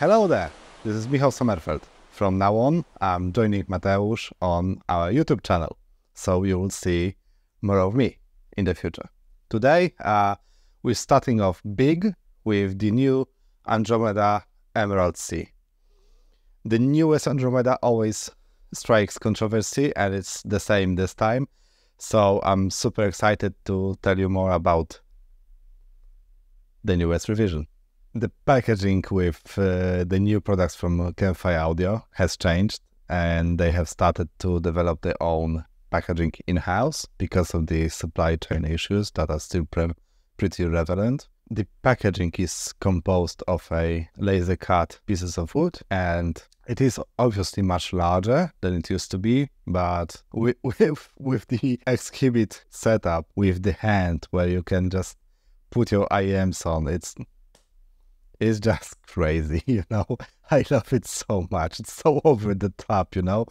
Hello there, this is Michał Sommerfeld. From now on, I'm joining Mateusz on our YouTube channel, so you will see more of me in the future. Today, we're starting off big with the new Andromeda Emerald Sea. The newest Andromeda always strikes controversy, and it's the same this time. So I'm super excited to tell you more about the newest revision. The packaging with the new products from Campfire Audio has changed, and they have started to develop their own packaging in-house because of the supply chain issues that are still pretty relevant. The packaging is composed of a laser cut pieces of wood, and it is obviously much larger than it used to be, but with the exhibit setup with the hand where you can just put your IEMs on, it's just crazy, you know. I love it so much. It's so over the top, you know.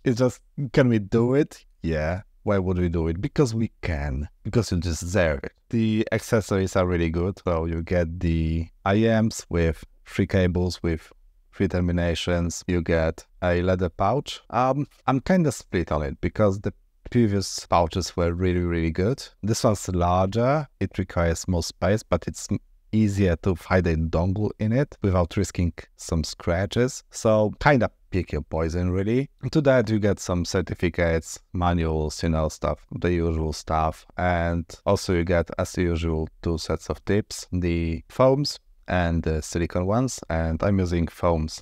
It's just, can we do it? Yeah. Why would we do it? Because we can. Because you deserve it. The accessories are really good. So you get the IEMs with 3 cables with 3 terminations. You get a leather pouch. I'm kind of split on it because the previous pouches were really, really good. This one's larger. It requires more space, but it's easier to hide a dongle in it without risking some scratches. So kind of pick your poison, really. To that you get some certificates, manuals, you know, stuff, the usual stuff. And also you get, as usual, 2 sets of tips, the foams and the silicone ones. And I'm using foams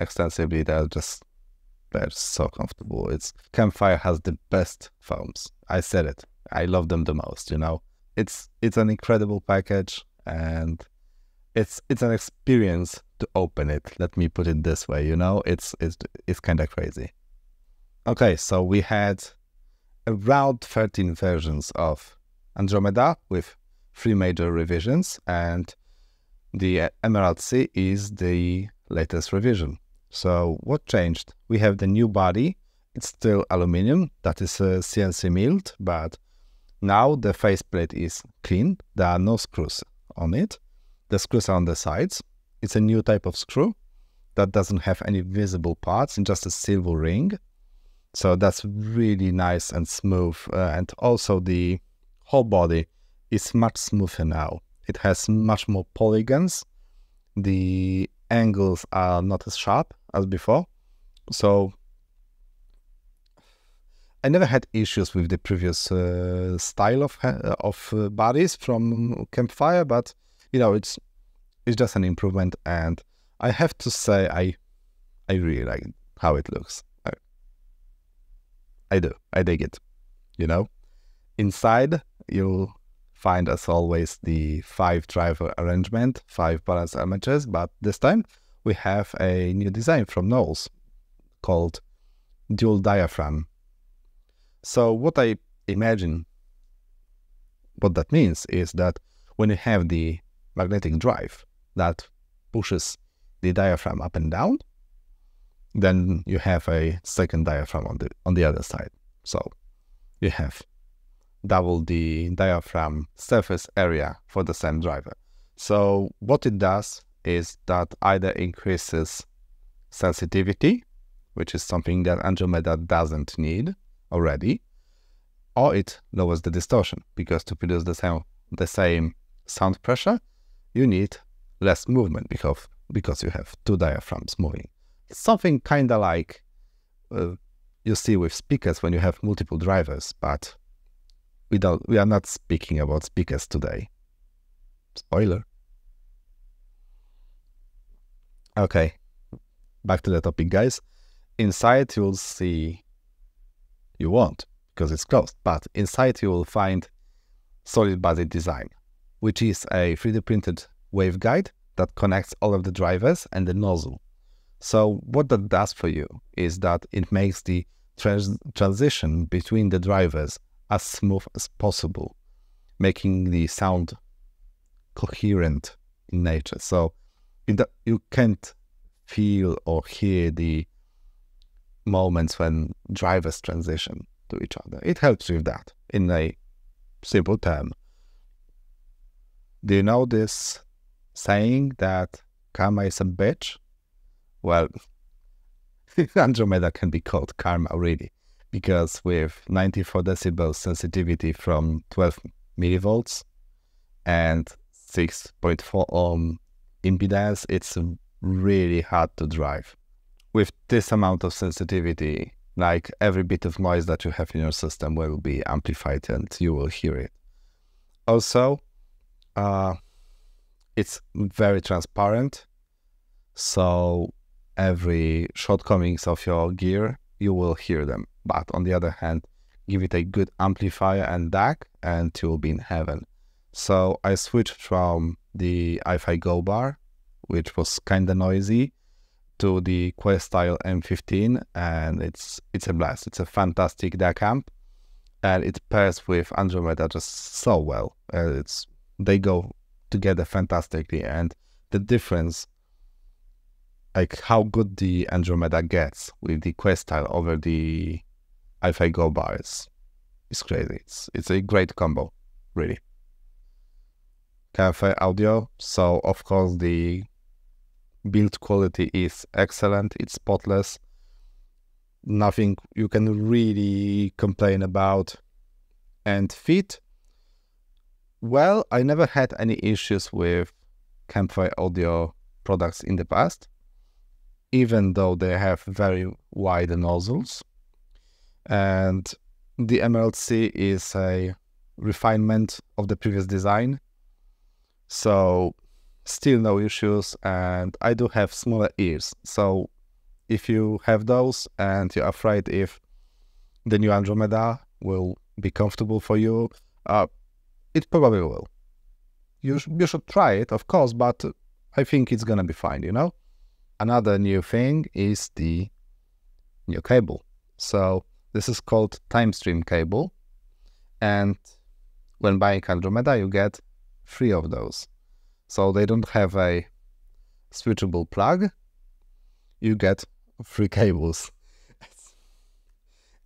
extensively. They're so comfortable. Campfire has the best foams. I said it. I love them the most, you know. It's an incredible package. And it's an experience to open it. Let me put it this way, you know, it's kind of crazy. Okay, so we had around 13 versions of Andromeda with 3 major revisions, and the Emerald Sea is the latest revision. So what changed? We have the new body. It's still aluminum, that is CNC milled, but now the faceplate is clean. There are no screws on it. The screws are on the sides. It's a new type of screw that doesn't have any visible parts, and just a silver ring. So that's really nice and smooth. And also the whole body is much smoother now. It has much more polygons. The angles are not as sharp as before. So I never had issues with the previous style of bodies from Campfire, but you know, it's just an improvement, and I have to say I really like how it looks. I do. I dig it. You know, inside you'll find, as always, the 5 driver arrangement, 5 balance armatures, but this time we have a new design from Knowles called dual diaphragm. So what I imagine what that means is that when you have the magnetic drive that pushes the diaphragm up and down, then you have a second diaphragm on the other side. So you have double the diaphragm surface area for the same driver. So what it does is that either increases sensitivity, which is something that Andromeda doesn't need already, or it lowers the distortion, because to produce the same sound pressure, you need less movement because you have 2 diaphragms moving. Something kind of like you see with speakers when you have multiple drivers, but we are not speaking about speakers today. Spoiler. Okay, back to the topic, guys. Inside you'll see, you won't because it's closed, but inside you will find solid body design, which is a 3D printed waveguide that connects all of the drivers and the nozzle. So what that does for you is that it makes the transition between the drivers as smooth as possible, making the sound coherent in nature. So you can't feel or hear the moments when drivers transition to each other. It helps with that in a simple term. Do you know this saying that karma is a bitch? well, Andromeda can be called karma, really, because with 94 decibels sensitivity from 12 millivolts and 6.4 ohm impedance, it's really hard to drive. With this amount of sensitivity, like every bit of noise that you have in your system will be amplified and you will hear it. Also, it's very transparent, so every shortcomings of your gear, you will hear them. But on the other hand, give it a good amplifier and DAC and you will be in heaven. So I switched from the Hi-Fi Go bar, which was kind of noisy, to the Quest-style M15, and it's a blast. It's a fantastic DAC amp, and it pairs with Andromeda just so well. They go together fantastically, and the difference, like how good the Andromeda gets with the Quest-style over the Hi-Fi Go bar is crazy. It's a great combo, really. Campfire audio, so of course the build quality is excellent, it's spotless, nothing you can really complain about. And fit, well, I never had any issues with Campfire audio products in the past, even though they have very wide nozzles. And the MLC is a refinement of the previous design, so still no issues. And I do have smaller ears, so if you have those and you're afraid if the new Andromeda will be comfortable for you, it probably will. You should try it, of course, but I think it's gonna be fine, you know? Another new thing is the new cable. So this is called TimeStream cable, and when buying Andromeda you get 3 of those. So they don't have a switchable plug, you get 3 cables.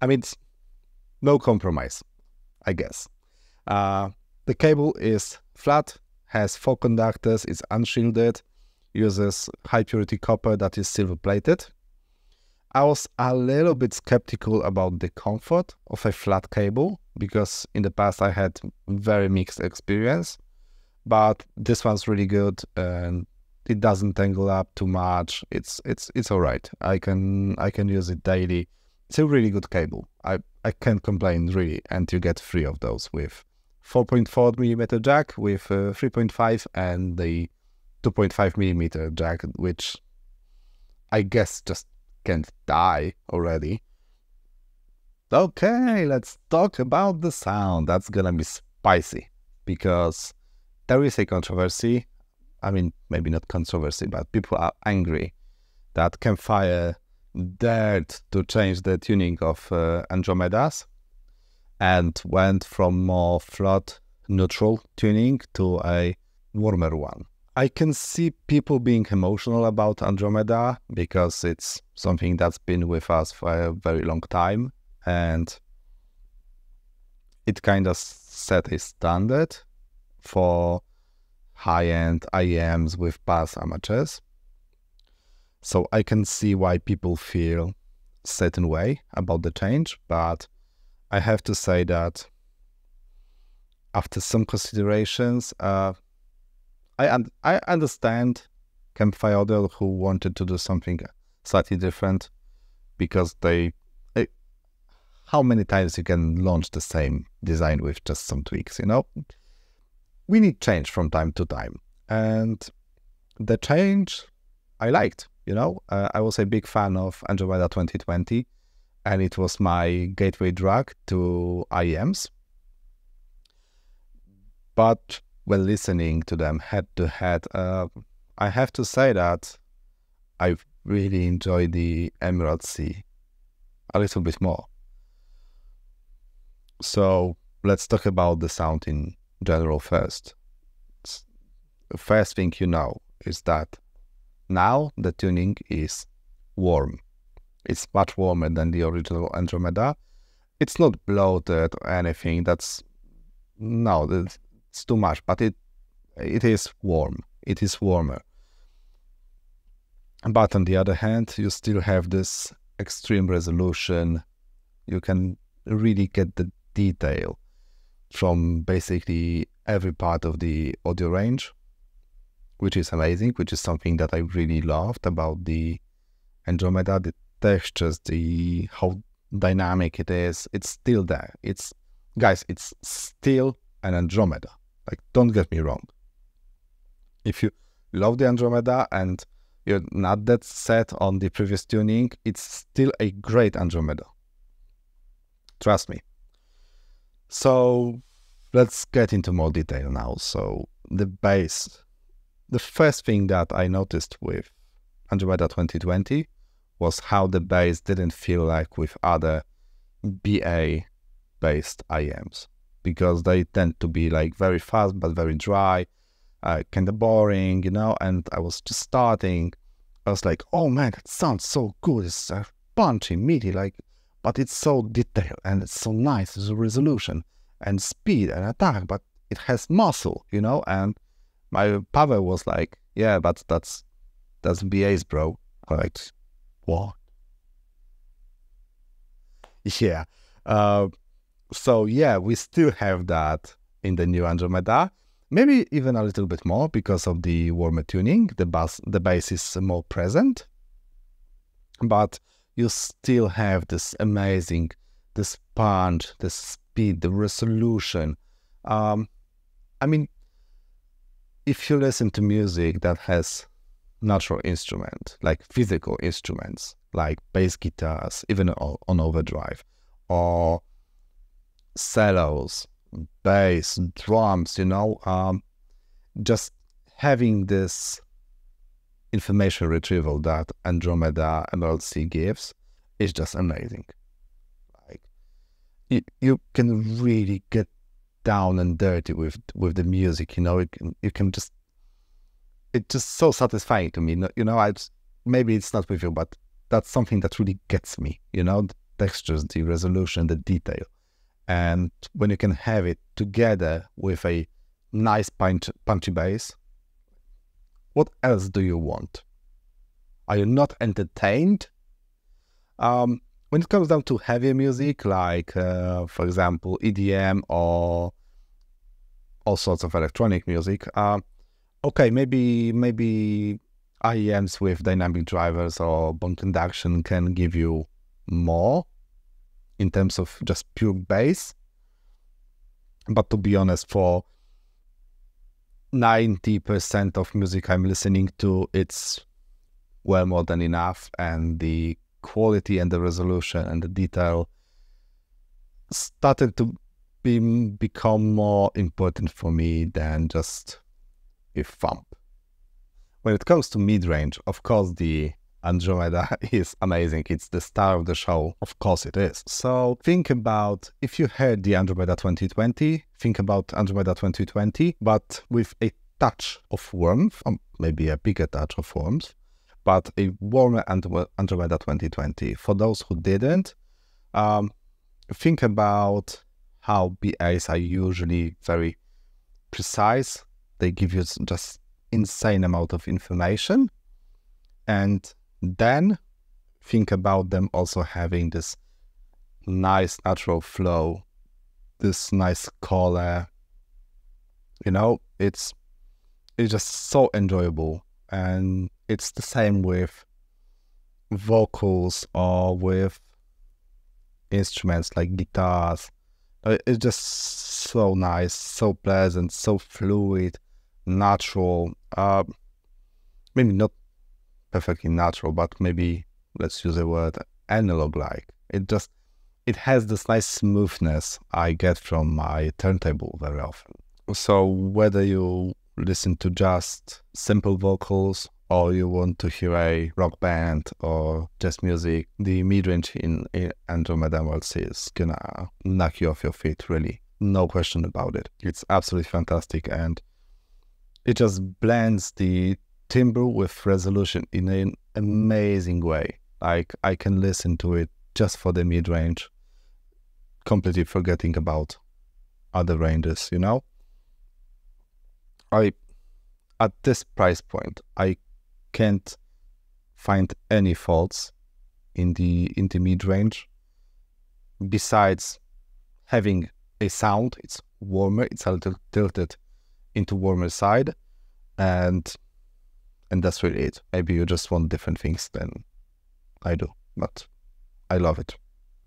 I mean, it's no compromise, I guess. The cable is flat, has 4 conductors, it's unshielded, uses high purity copper that is silver plated. I was a little bit skeptical about the comfort of a flat cable, because in the past I had very mixed experience, but this one's really good and it doesn't tangle up too much. It's all right. I can use it daily. It's a really good cable. I can't complain, really. And you get 3 of those with 4.4mm jack, with 3.5 and the 2.5mm jack, which I guess just can't die already. Okay, let's talk about the sound. That's gonna be spicy, because there is a controversy. I mean, maybe not controversy, but people are angry that Campfire dared to change the tuning of Andromedas and went from more flat, neutral tuning to a warmer one. I can see people being emotional about Andromeda because it's something that's been with us for a very long time, and it kind of set a standard for high-end IEMs with bass amateurs. So I can see why people feel a certain way about the change, but I have to say that after some considerations, I understand Campfire Audio who wanted to do something slightly different, because how many times you can launch the same design with just some tweaks, you know? We need change from time to time, and the change I liked, you know? I was a big fan of Andromeda 2020, and it was my gateway drug to IEMs. But when listening to them head to head, I have to say that I really enjoy the Emerald Sea a little bit more. So let's talk about the sound in general first. The first thing you know is that now the tuning is warm. It's much warmer than the original Andromeda. It's not bloated or anything. It's too much, but it is warm. It is warmer. But on the other hand, you still have this extreme resolution. You can really get the detail from basically every part of the audio range, which is amazing, which is something that I really loved about the Andromeda, the textures, how dynamic it is. It's still there. Guys, it's still an Andromeda. Like, don't get me wrong. If you love the Andromeda and you're not that set on the previous tuning, it's still a great Andromeda. Trust me. So let's get into more detail now. So the bass. The first thing that I noticed with Andromeda 2020 was how the bass didn't feel like with other BA-based IEMs, because they tend to be like very fast but very dry, kind of boring, you know. And I was just starting. I was like, oh man, it sounds so good. It's punchy, meaty, like, but it's so detailed and it's so nice. There's a resolution and speed and attack, but it has muscle, you know. And my Pavel was like, yeah, but that's BAs, bro. I'm like, what? Yeah. So yeah, we still have that in the new Andromeda. Maybe even a little bit more because of the warmer tuning. The bass is more present. But you still have this amazing, this punch, the speed, the resolution. I mean, if you listen to music that has natural instrument, like physical instruments, like bass guitars, even on overdrive, or cellos, bass, drums, you know, just having this information retrieval that Andromeda MLC gives is just amazing. Like, you can really get down and dirty with the music, you know. You can just, it's just so satisfying to me, you know. Maybe it's not with you, but that's something that really gets me, you know, the textures, the resolution, the detail. And when you can have it together with a nice punchy bass, what else do you want? Are you not entertained? When it comes down to heavier music, like, for example, EDM or all sorts of electronic music, okay, maybe IEMs with dynamic drivers or bone conduction can give you more in terms of just pure bass. But to be honest, for 90% of music I'm listening to, it's well more than enough, and the quality and the resolution and the detail started to become more important for me than just a thump. When it comes to mid-range, of course the Andromeda is amazing. It's the star of the show. Of course it is. So think about, if you heard the Andromeda 2020, think about Andromeda 2020, but with a touch of warmth, or maybe a bigger touch of warmth, but a warmer Andromeda 2020. For those who didn't, think about how BAs are usually very precise. They give you just insane amount of information. And then think about them also having this nice natural flow, this nice color. You know, it's just so enjoyable. And it's the same with vocals or with instruments like guitars. It's just so nice, so pleasant, so fluid, natural. Maybe not perfectly natural, but maybe let's use the word analog-like. It has this nice smoothness I get from my turntable very often. So whether you listen to just simple vocals or you want to hear a rock band or jazz music, the mid-range in Andromeda MLC is gonna knock you off your feet, really. No question about it. It's absolutely fantastic, and it just blends the timbre with resolution in an amazing way. Like, I can listen to it just for the mid-range, completely forgetting about other ranges, you know? At this price point, I can't find any faults in the mid-range. Besides having a sound, it's warmer, it's a little tilted into warmer side, and that's really it. Maybe you just want different things than I do, but I love it.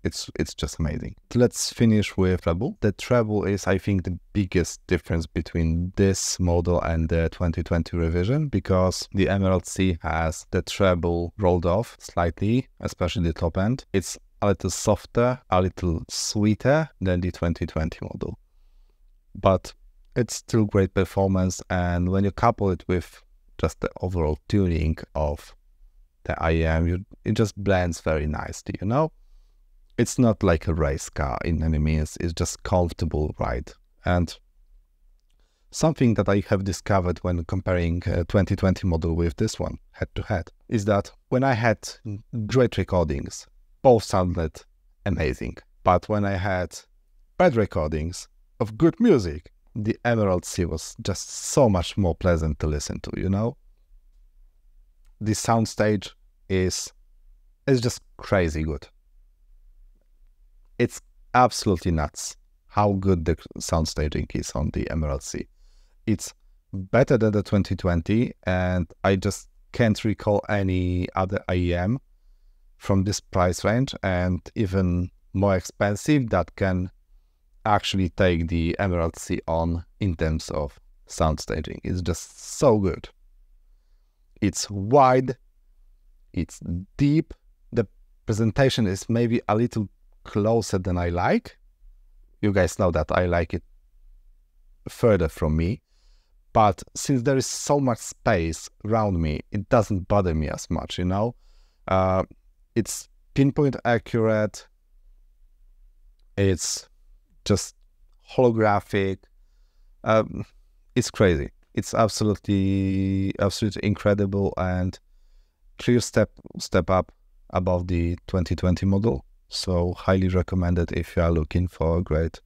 It's just amazing. Let's finish with treble. The treble is, I think, the biggest difference between this model and the 2020 revision, because the Emerald C has the treble rolled off slightly, especially the top end. It's a little softer, a little sweeter than the 2020 model. But it's still great performance, and when you couple it with just the overall tuning of the IEM, it just blends very nicely, you know? It's not like a race car in any means, it's just comfortable ride. And something that I have discovered when comparing 2020 model with this one head to head is that when I had great recordings, both sounded amazing. But when I had bad recordings of good music, the Emerald C was just so much more pleasant to listen to, you know? The Soundstage is just crazy good. It's absolutely nuts how good the sound staging is on the Emerald C. It's better than the 2020, and I just can't recall any other IEM from this price range and even more expensive that can actually take the Emerald C on in terms of sound staging. It's just so good. It's wide, it's deep, the presentation is maybe a little closer than I like. You guys know that I like it further from me, but since there is so much space around me, it doesn't bother me as much, you know? It's pinpoint accurate, it's just holographic, it's crazy. It's absolutely incredible and clear step up above the 2020 model. So highly recommended if you are looking for great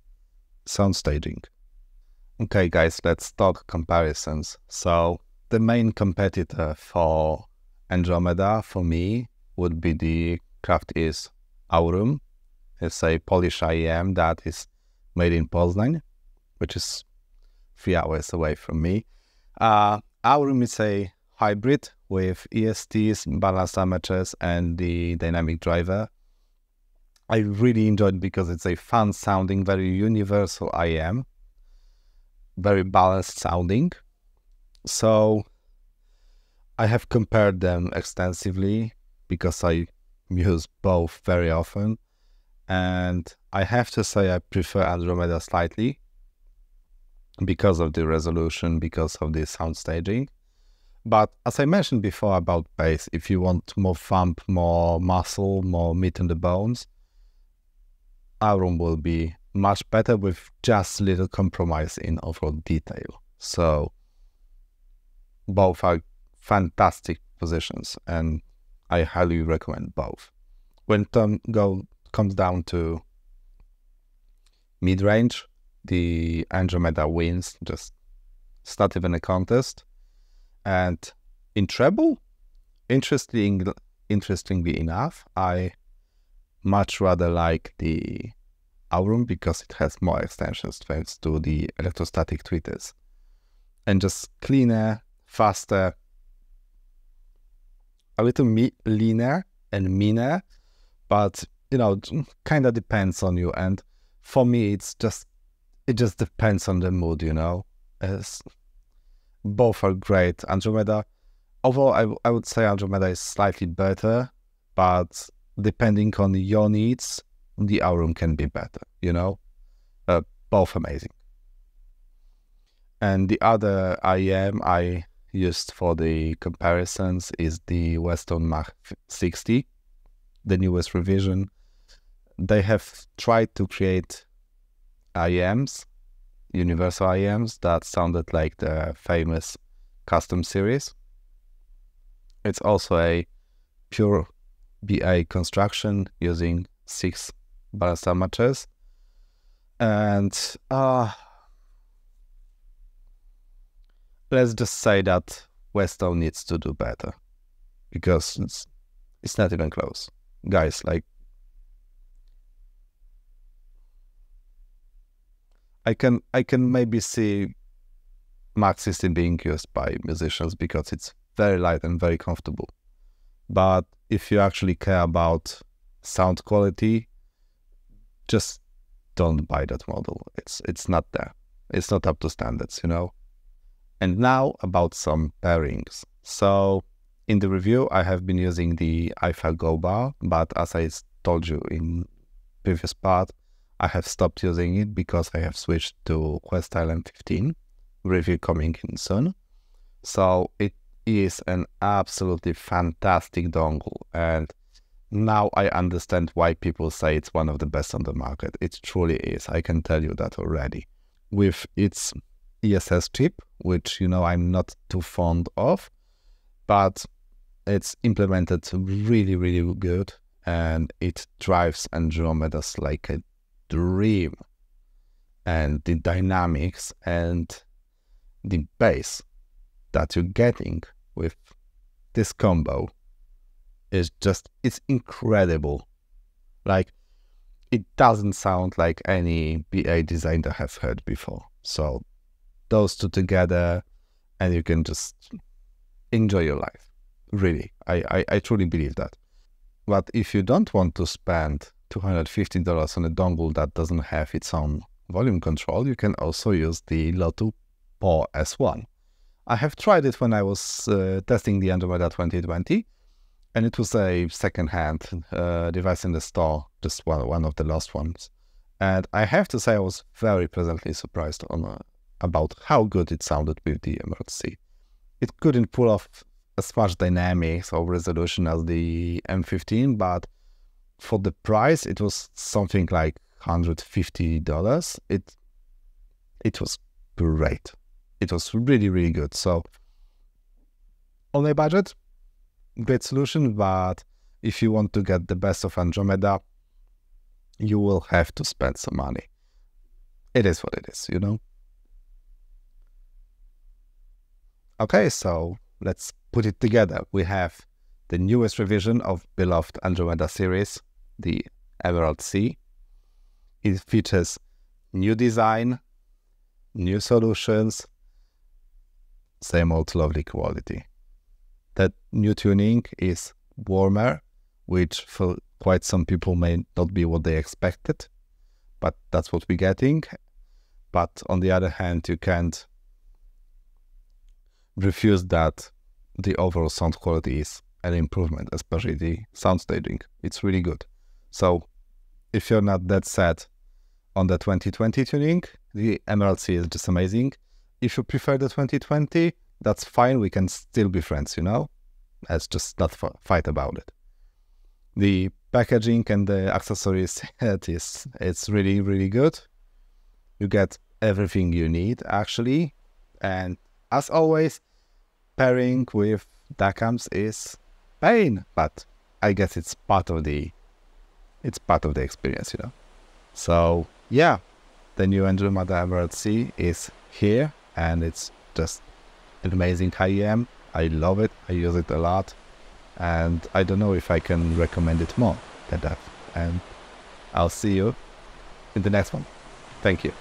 sound staging. Okay guys, let's talk comparisons. So the main competitor for Andromeda for me would be the Craftease Aurum. It's a Polish IEM that is made in Poznań, which is 3 hours away from me. Aurum is a hybrid with ESTs, balance amateurs, and the dynamic driver. I really enjoyed it because it's a fun sounding, very universal IEM, very balanced sounding. So I have compared them extensively because I use both very often, and I have to say I prefer Andromeda slightly because of the resolution, because of the sound staging. But as I mentioned before about bass, if you want more thump, more muscle, more meat on the bones, Aurum will be much better with just little compromise in overall detail. So both are fantastic positions, and I highly recommend both. When it comes down to mid-range, the Andromeda wins, just it's not even a contest. And in treble, interestingly enough, I much rather like the Aurum because it has more extensions thanks to the electrostatic tweeters. And just cleaner, faster, a little leaner and meaner, but you know, kind of depends on you. And for me, it just depends on the mood, you know. Both are great. Andromeda, although I would say Andromeda is slightly better, but depending on your needs, the Aurum can be better, you know. Both amazing. And the other IEM I used for the comparisons is the Westone Mach 60, the newest revision. They have tried to create IEMs, universal IEMs, that sounded like the famous custom series. It's also a pure BA construction using 6 balance amateurs. And let's just say that Westone needs to do better. because it's not even close. Guys, like, I can maybe see Mach 16 being used by musicians because it's very light and very comfortable. But if you actually care about sound quality, just don't buy that model. It's not there. It's not up to standards, you know. And now about some pairings. So in the review, I have been using the iFile Go bar, but as I told you in previous part, I have stopped using it because I have switched to Questyle M15, review coming in soon. So it is an absolutely fantastic dongle, and now I understand why people say it's one of the best on the market. It truly is. I can tell you that already. With its ESS chip, which, you know, I'm not too fond of, but it's implemented really, really good, and it drives Andromedas like a dream. And the dynamics and the bass that you're getting with this combo is just, it's incredible. Like, it doesn't sound like any BA design that I've heard before. So those two together, and you can just enjoy your life. Really, I truly believe that. But if you don't want to spend $250 on a dongle that doesn't have its own volume control, you can also use the Lotu Paw S1. I have tried it when I was testing the Andromeda 2020, and it was a second-hand device in the store, just one of the last ones. And I have to say I was very pleasantly surprised about how good it sounded with the Emerald C. It couldn't pull off as much dynamics or resolution as the M15, but for the price, it was something like $150. It was great. It was really, really good. So on a budget, great solution, but if you want to get the best of Andromeda, you will have to spend some money. It is what it is, you know? Okay, so let's put it together. We have the newest revision of beloved Andromeda series, the Emerald C. It features new design, new solutions, same old lovely quality. That new tuning is warmer, which for quite some people may not be what they expected, but that's what we're getting. But on the other hand, you can't refuse that the overall sound quality is an improvement, especially the sound staging. It's really good. So if you're not that set on the 2020 tuning, the Emerald C is just amazing. If you prefer the 2020, that's fine. We can still be friends, you know? Let's just not fight about it. The packaging and the accessories it's really, really good. You get everything you need, actually. And as always, pairing with DACAMs is pain, but I guess it's part of the experience, you know. So yeah, the new Andromeda Emerald C is here, and it's just an amazing IEM. I love it. I use it a lot, and I don't know if I can recommend it more than that. And I'll see you in the next one. Thank you.